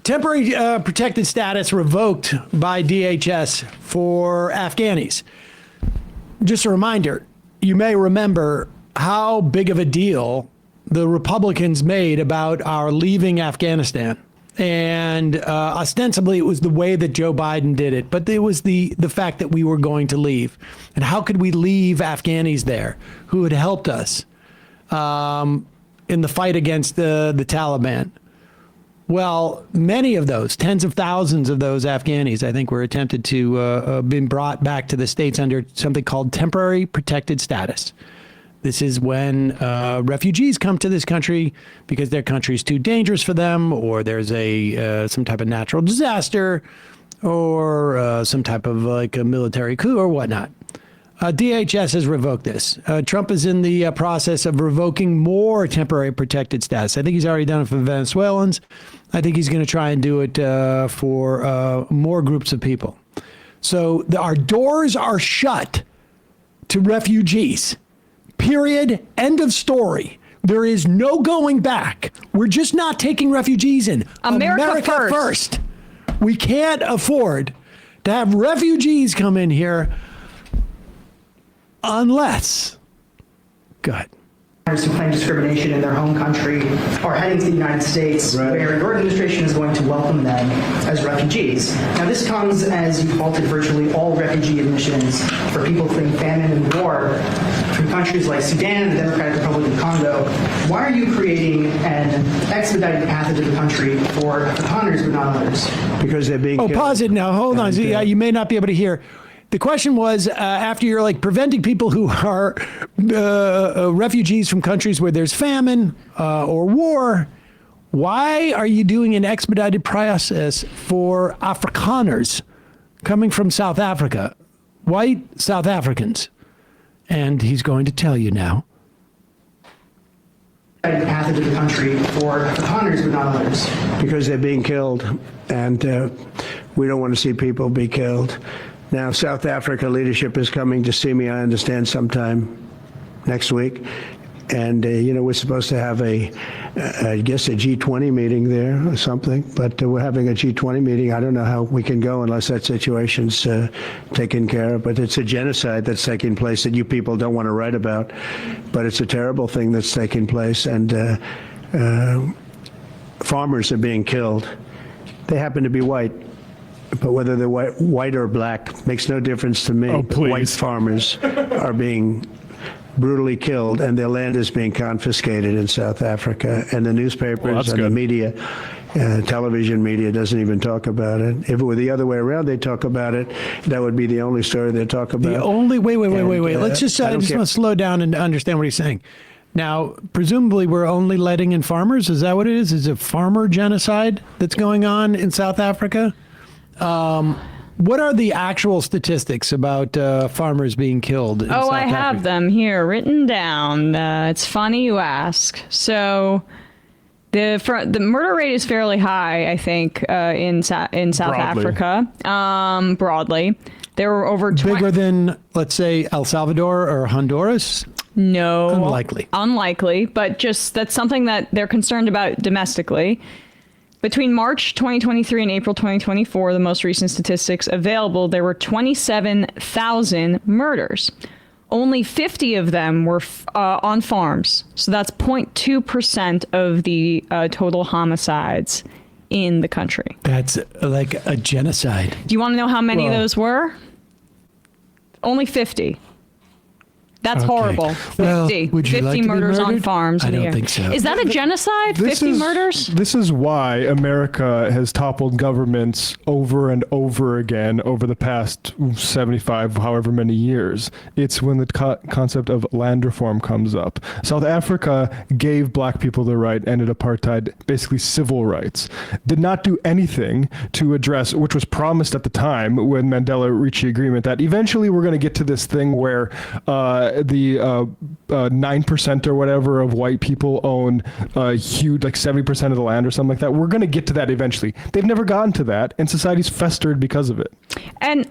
temporary protected status revoked by DHS for Afghanis. Just a reminder, you may remember how big of a deal the Republicans made about our leaving Afghanistan. And ostensibly, it was the way that Joe Biden did it. But it was the fact that we were going to leave. And how could we leave Afghanis there who had helped us in the fight against the Taliban? Well, many of those, tens of thousands of those Afghanis, I think, were attempted to been brought back to the States under something called temporary protected status. This is when refugees come to this country because their country is too dangerous for them, or there's some type of natural disaster, or some type of like a military coup or whatnot. DHS has revoked this. Trump is in the process of revoking more temporary protected status. I think he's already done it for Venezuelans. I think he's going to try and do it for more groups of people. So our doors are shut to refugees. Period. End of story. There is no going back. We're just not taking refugees in. America first. We can't afford to have refugees come in here unless. Go ahead. Who claim discrimination in their home country are heading to the United States, right, where your administration is going to welcome them as refugees. Now, this comes as you've halted virtually all refugee admissions for people fleeing famine and war from countries like Sudan and the Democratic Republic of Congo. Why are you creating an expedited path into the country for Afrikaners but not others? Because they're being killed. Pause it now. Hold on. You may not be able to hear. The question was, after you're like preventing people who are refugees from countries where there's famine or war, why are you doing an expedited process for Afrikaners coming from South Africa, white South Africans? And he's going to tell you now. Path into the country for Afrikaners but not others. Because they're being killed, and we don't want to see people be killed. Now, South Africa leadership is coming to see me, I understand, sometime next week. And, we're supposed to have I guess a G20 meeting there or something. But we're having a G20 meeting. I don't know how we can go unless that situation's taken care of. But it's a genocide that's taking place that you people don't want to write about. But it's a terrible thing that's taking place. And farmers are being killed. They happen to be white. But whether they're white or black makes no difference to me. Oh, please. White farmers are being brutally killed, and their land is being confiscated in South Africa. And the newspapers and the media, television media, doesn't even talk about it. If it were the other way around, they'd talk about it. That would be the only story they'd talk about. The only wait. Let's just I just want to slow down and understand what he's saying. Now, presumably, we're only letting in farmers. Is that what it is? Is it farmer genocide that's going on in South Africa? What are the actual statistics about farmers being killed in South I Africa? have them here written down. It's funny you ask. So the murder rate is fairly high, I think, in South Africa. Broadly, there were over bigger than, let's say, El Salvador or Honduras. No, unlikely, but just that's something that they're concerned about domestically. Between March 2023 and April 2024, the most recent statistics available, there were 27,000 murders. Only 50 of them were on farms. So that's 0.2% of the total homicides in the country. That's like a genocide. Do you want to know how many of those were? Only 50. That's horrible. 50. Would you 50 like to be murders on murdered? farms. I don't think so. Is that a genocide? 50 murders? This is why America has toppled governments over and over again over the past 75, however many years. It's when the concept of land reform comes up. South Africa gave black people the right, ended apartheid, basically civil rights. Did not do anything to address, which was promised at the time when Mandela reached the agreement, that eventually we're going to get to this thing where the 9% or whatever of white people own huge, like 70% of the land or something like that. We're going to get to that eventually. They've never gotten to that, and society's festered because of it. And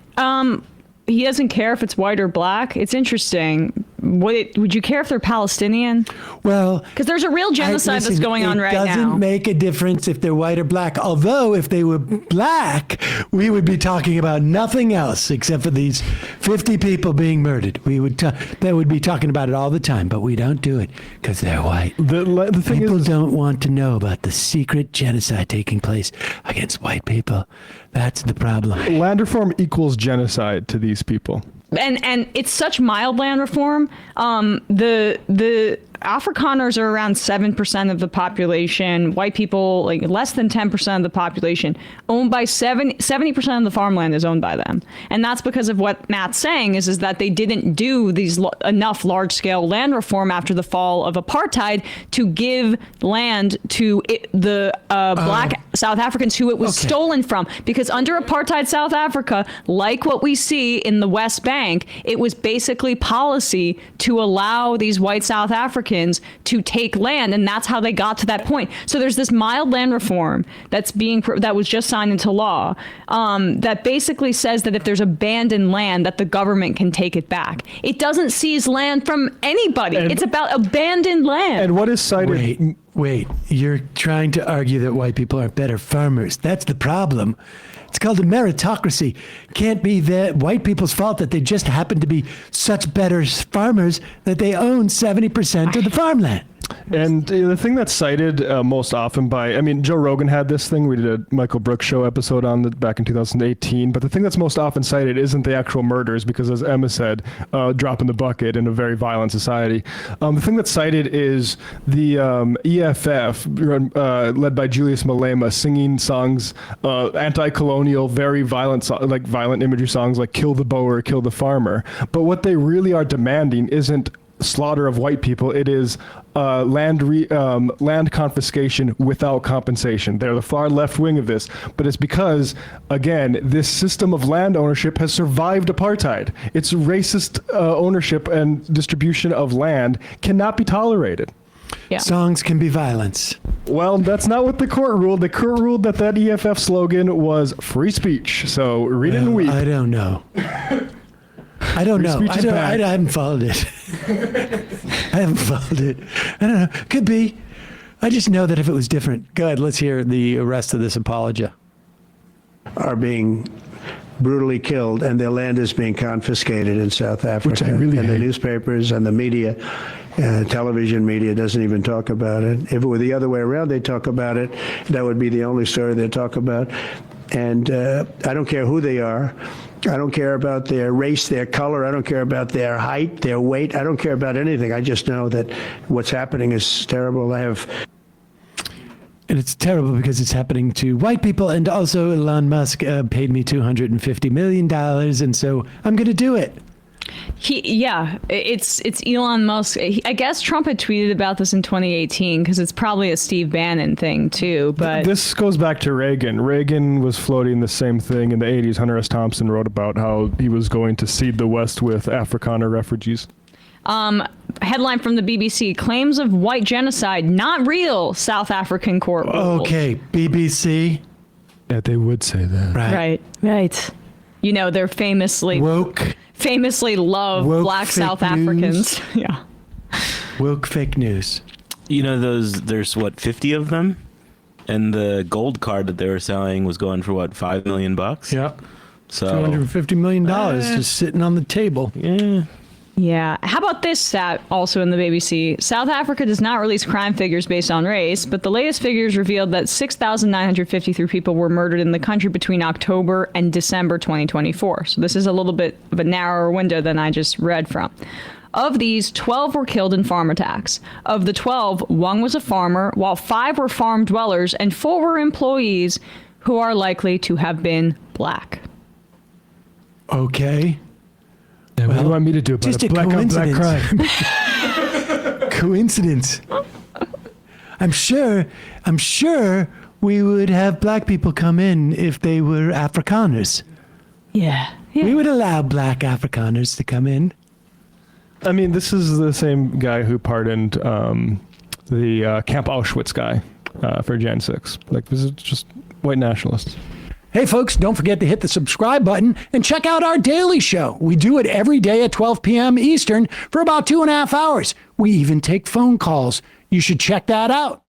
he doesn't care if it's white or black. It's interesting. would you care if they're Palestinian? Well, Because there's a real genocide that's going on right now. It now. doesn't make a difference if they're white or black. Although if they were black, we would be talking about nothing else except for these 50 people being murdered. We would they would be talking about it all the time, but we don't do it because they're white. The thing People is, don't want to know about the secret genocide taking place against white people. That's the problem. land reform equals genocide to these people. And it's such mild land reform. The Afrikaners are around 7% of the population. White people, like less than 10% of the population, owned by 70% of the farmland is owned by them. And that's because of what Matt's saying is that they didn't do these enough large scale land reform after the fall of apartheid to give land to the black South Africans who it was stolen from. Because under apartheid South Africa, like what we see in the West Bank, it was basically policy to allow these white South Africans to take land, and that's how they got to that point. So there's this mild land reform that was just signed into law that basically says that if there's abandoned land, that the government can take it back. It doesn't seize land from anybody. It's about abandoned land. And what is cited? Wait, you're trying to argue that white people are better farmers. That's the problem. It's called a meritocracy. Can't be the white people's fault that they just happen to be such better farmers that they own 70% of the farmland. And the thing that's cited most often Joe Rogan had this thing. We did a Michael Brooks show episode on it back in 2018. But the thing that's most often cited isn't the actual murders, because as Emma said, drop in the bucket in a very violent society. The thing that's cited is the EFF, led by Julius Malema, singing songs, anti-colonial, very violent, like violent imagery songs like "Kill the Boer, Kill the Farmer." But what they really are demanding isn't slaughter of white people. It is land confiscation without compensation. They're the far left wing of this, but it's because, again, this system of land ownership has survived apartheid. Its racist ownership and distribution of land cannot be tolerated. Yeah. Songs can be violence. Well, that's not what the court ruled. The court ruled that EFF slogan was free speech. So read it and weep. I don't know. I don't know. speech is bad. I haven't followed it. I haven't followed it. I don't know. Could be. I just know that if it was different. Go ahead. Let's hear the rest of this apologia. Are being brutally killed, and their land is being confiscated in South Africa. Which I really and the hate. newspapers and the media, television media doesn't even talk about it. If it were the other way around, they talk about it. That would be the only story they talk about. And I don't care who they are. I don't care about their race, their color. I don't care about their height, their weight. I don't care about anything. I just know that what's happening is terrible. And it's terrible because it's happening to white people. And also Elon Musk paid me $250 million. And so I'm going to do it. It's Elon Musk. I guess Trump had tweeted about this in 2018 because it's probably a Steve Bannon thing too. But this goes back to Reagan. Reagan was floating the same thing in the 80s. Hunter S. Thompson wrote about how he was going to seed the West with Afrikaner refugees. Headline from the BBC: claims of white genocide not real. South African court ruled. Okay, BBC. Yeah, they would say that. Right. You know, they're famously love Woke black fake South news. Africans. Yeah. Woke fake news. You know, there's 50 of them, and the gold card that they were selling was going for $5 million? Yeah. So $250 million just sitting on the table. yeah. Yeah. How about this stat also in the BBC? South Africa does not release crime figures based on race, but the latest figures revealed that 6,953 people were murdered in the country between October and December 2024. So this is a little bit of a narrower window than I just read from. Of these, 12 were killed in farm attacks. Of the 12, 1 was a farmer, while 5 were farm dwellers and 4 were employees who are likely to have been black. Okay. Yeah, what do you want me to do about Just a a black on black coincidence. crime? Coincidence. I'm sure we would have black people come in if they were Afrikaners. Yeah. We would allow black Afrikaners to come in. I mean, this is the same guy who pardoned the Camp Auschwitz guy for Jan 6. Like, this is just white nationalists. Hey, folks, don't forget to hit the subscribe button and check out our daily show. We do it every day at 12 p.m. Eastern for about 2.5 hours. We even take phone calls. You should check that out.